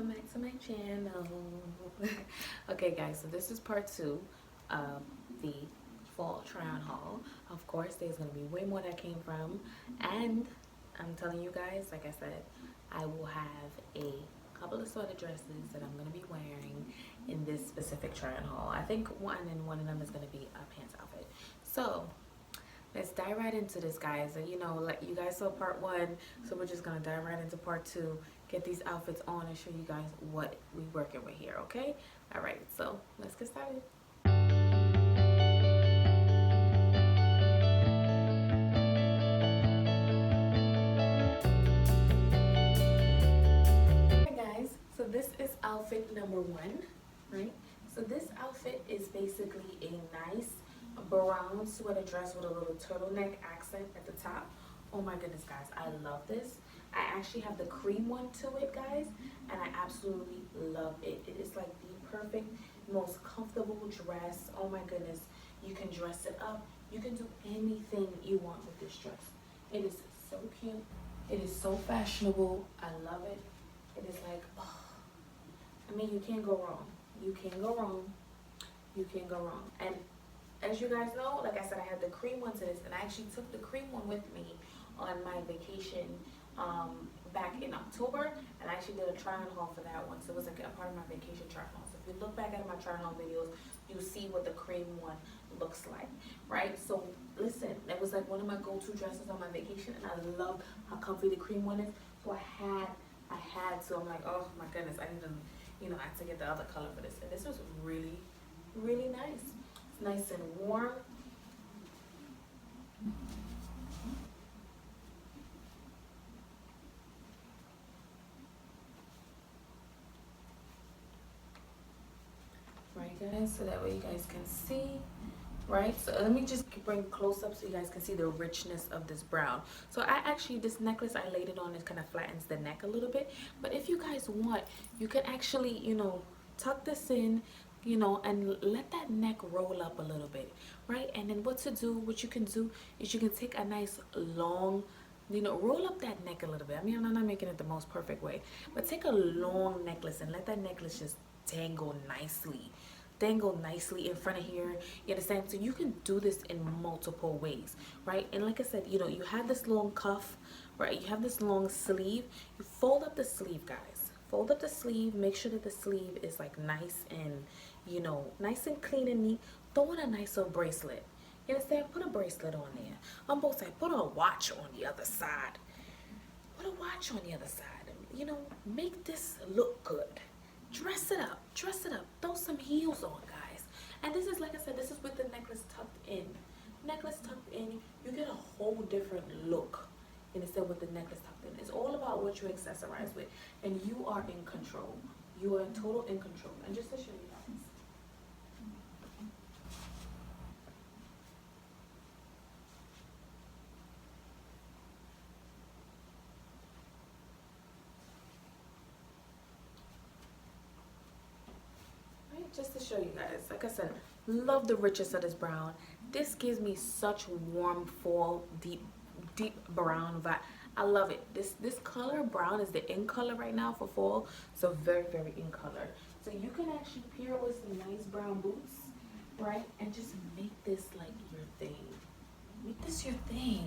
welcome back to my channel. Okay guys, so this is part 2 of the fall try on haul. Of course there's going to be way more that came from, and I'm telling you guys, like I said, I will have a couple of sweater dresses that I'm going to be wearing in this specific try on haul. I think one of them is going to be a pants outfit. So let's dive right into this, guys. You know, like you guys saw part 1, so we're just gonna dive right into part 2, get these outfits on and show you guys what we working with here. Okay, all right, so let's get started. Hey guys, so this is outfit number 1, right? So this outfit is basically a nice brown sweater dress with a little turtleneck accent at the top. Oh my goodness, guys, I love this. I actually have the cream one to it, guys, and I absolutely love it. It is like the perfect, most comfortable dress. Oh my goodness, you can dress it up. You can do anything you want with this dress. It is so cute. It is so fashionable. I love it. It is like, oh, I mean, you can't go wrong. You can't go wrong. You can't go wrong. And as you guys know, like I said, I had the cream one to this, and I actually took the cream one with me on my vacation back in October, and I actually did a try on haul for that one. So it was like a part of my vacation try on haul. So if you look back at my try on haul videos, you'll see what the cream one looks like, right? So listen, that was like one of my go-to dresses on my vacation, and I love how comfy the cream one is. So I had to, I'm like, oh my goodness, I need to, you know, I had to get the other color for this. And this was really, really nice. It's nice and warm. Right, guys, so that way you guys can see. Right, so let me just bring close up so you guys can see the richness of this brown. So I actually, this necklace I laid it on, it kind of flattens the neck a little bit, but if you guys want, you can actually, you know, tuck this in, you know, and let that neck roll up a little bit, right? And then what you can do is you can take a nice long, you know, roll up that neck a little bit. I mean, I'm not making it the most perfect way, but take a long necklace and let that necklace just dangle nicely in front of here. You understand? So you can do this in multiple ways, right? And like I said, you know, you have this long cuff, right? You have this long sleeve. You fold up the sleeve, guys. Fold up the sleeve. Make sure that the sleeve is like nice and, you know, nice and clean and neat. Throw in a nice little bracelet. You understand? Put a bracelet on there. On both sides. Put a watch on the other side. Put a watch on the other side. You know, make this look good. Dress it up. Dress it up. Throw some heels on, guys. And this is, like I said, this is with the necklace tucked in. Necklace tucked in, you get a whole different look. And instead with the necklace tucked in, it's all about what you accessorize with, and you are in control. You are in total in control. And just to show you guys, right? Just to show you guys, like I said, love the richness of this brown. This gives me such warm fall, deep brown vibe. I love it. This color brown is the in color right now for fall, so very, very in color. So you can actually pair it with some nice brown boots, right? And just make this like your thing. Make this your thing.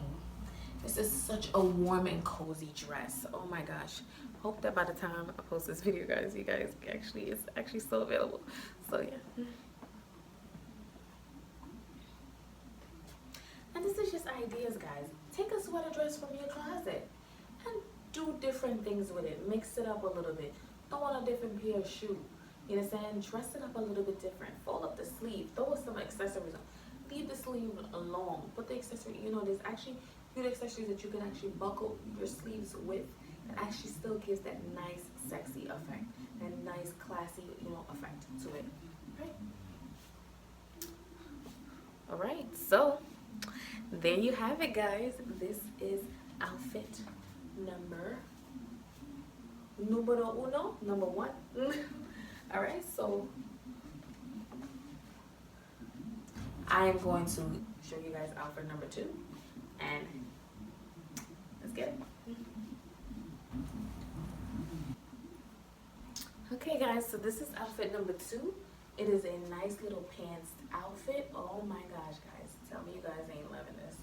This is such a warm and cozy dress. Oh my gosh. Hope that by the time I post this video, guys, you guys actually, it's actually still available. So yeah. And this is just ideas, guys. Take a sweater dress from your closet and do different things with it. Mix it up a little bit. Throw on a different pair of shoes. You understand? Dress it up a little bit different. Fold up the sleeve. Throw some accessories on. Leave the sleeve alone. Put the accessory, you know, there's actually good accessories that you can actually buckle your sleeves with and actually still gives that nice, sexy effect. That nice, classy, you know, effect to it. Right? All right, so there you have it, guys. This is outfit number 1. All right, so I am going to show you guys outfit number 2, and let's get it. Okay guys, so this is outfit number 2. It is a nice little pants outfit. Oh my gosh guys, tell me you guys ain't loving this.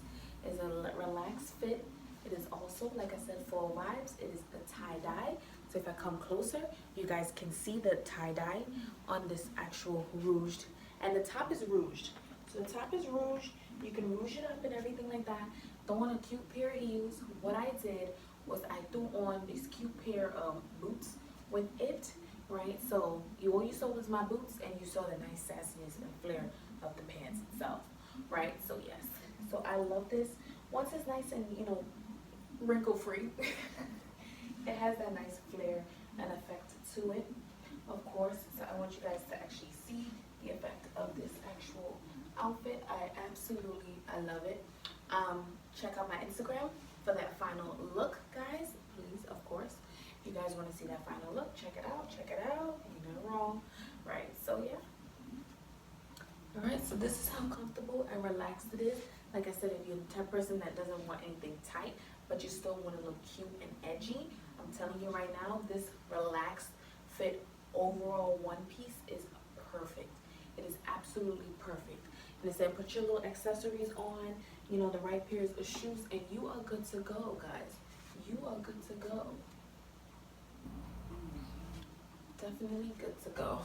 It's a relaxed fit. It is also, like I said, fall vibes. It is the tie-dye. So if I come closer, you guys can see the tie-dye on this actual rouged. And the top is rouged. So the top is rouged. You can rouge it up and everything like that. Throw on a cute pair of heels. What I did was I threw on this cute pair of boots with it, right? So all you saw was my boots, and you saw the nice sassiness and flair of the pants itself, right? So yes, so I love this. Once it's nice and, you know, wrinkle free, it has that nice flair and effect to it, of course. So I want you guys to actually see the effect of this actual outfit. I love it. Check out my Instagram for that final look, guys, please, of course. If you guys want to see that final look, check it out, ain't nothing wrong, right? So yeah. All right, so this is how comfortable and relaxed it is. Like I said, if you're the type of person that doesn't want anything tight, but you still want to look cute and edgy, I'm telling you right now, this relaxed fit overall one piece is perfect. It is absolutely perfect. And it said put your little accessories on, you know, the right pairs of shoes, and you are good to go, guys. You are good to go. Definitely good to go.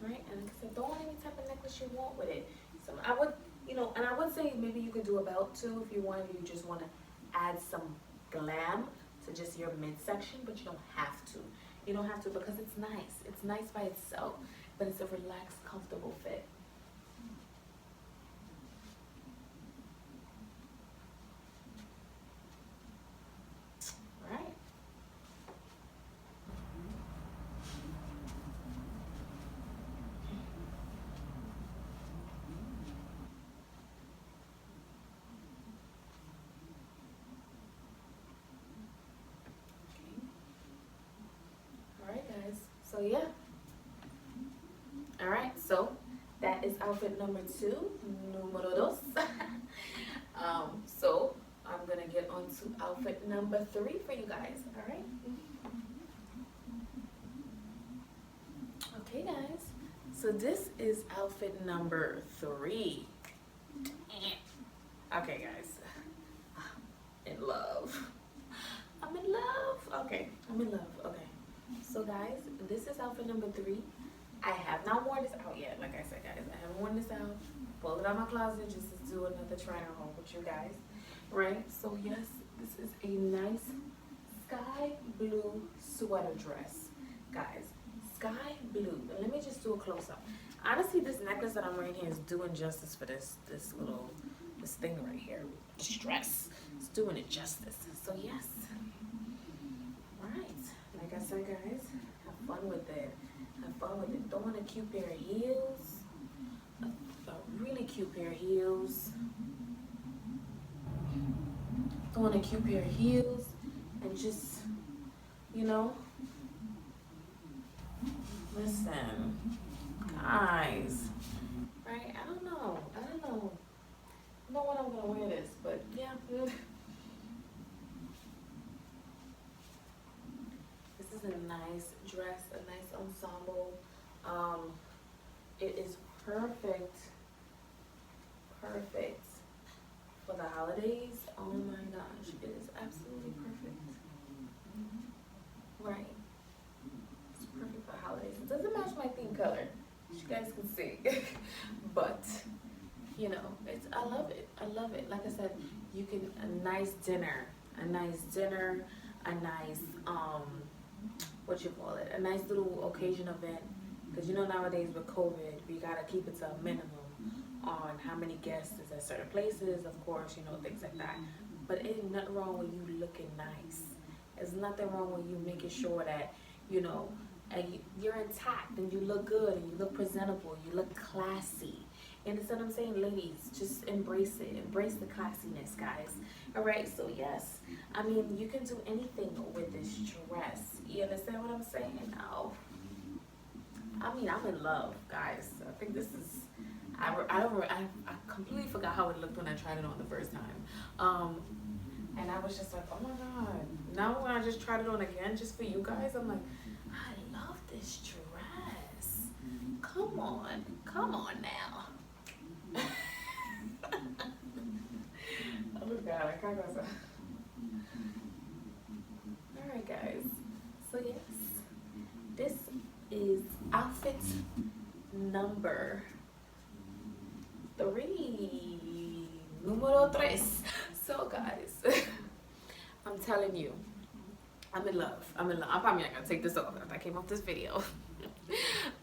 Right, and like I said, throw on any type of necklace you want with it. So I would, you know, and I would say maybe you could do a belt too if you want. You just want to add some glam to just your midsection, but you don't have to. You don't have to because it's nice. It's nice by itself, but it's a relaxed, comfortable fit. Right? All right, guys. So yeah. All right. So that is outfit number 2, número dos. So I'm gonna get on to outfit number 3 for you guys. All right. Okay, guys. So this is outfit number 3. Okay, guys. In love. I'm in love. Okay, I'm in love. Okay. So guys, this is outfit number 3. I have not worn this out yet. Like I said, guys, I haven't worn this out. Pull it out of my closet just to do another try on with you guys. Right? So yes, this is a nice sky blue sweater dress. Guys, sky blue. And let me just do a close up. Honestly, this necklace that I'm wearing here is doing justice for this thing right here. This dress. It's doing it justice. So yes. Right. Like I said, guys, have fun with it. Have fun with it. Throw on a cute pair of heels. A really cute pair of heels. Throw on a cute pair of heels. And just, you know, listen, guys. Right? I don't know. I don't know when I'm gonna wear this, but yeah. This is a nice dress, a nice ensemble. It is perfect for the holidays. Oh my gosh, it is absolutely perfect. Right. It's perfect for holidays. It doesn't match my theme color, as you guys can see. But, you know, I love it. I love it. Like I said, you can, a nice dinner, a nice, what you call it, a nice little occasion event. Because you know nowadays with COVID, we gotta keep it to a minimum on how many guests is at certain places, of course, you know, things like that. But ain't nothing wrong with you looking nice. There's nothing wrong with you making sure that, you know, and you're intact and you look good and you look presentable, you look classy. You understand what I'm saying? Ladies, just embrace it. Embrace the classiness, guys. All right, so yes. I mean, you can do anything with this dress. You understand what I'm saying? Oh. I mean, I'm in love, guys. I think this is, I completely forgot how it looked when I tried it on the first time. And I was just like, oh my god. Now when I just tried it on again just for you guys, I'm like, I love this dress. Come on now. Oh god, I can't go. Alright guys, so yes, this is outfit number 3. Número 3. So guys, I'm telling you, I'm in love. I'm probably not gonna take this off after I came off this video.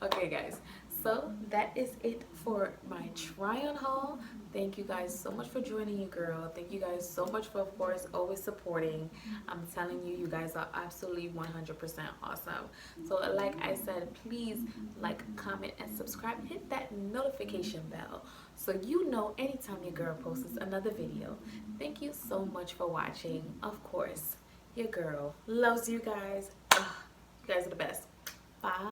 Okay guys, so that is it for my try on haul. Thank you guys so much for joining your girl. Thank you guys so much for, of course, always supporting. I'm telling you, you guys are absolutely 100% awesome. So like I said, please like, comment, and subscribe. Hit that notification bell so you know anytime your girl posts another video. Thank you so much for watching. Of course, your girl loves you guys. Ugh, you guys are the best. Bye.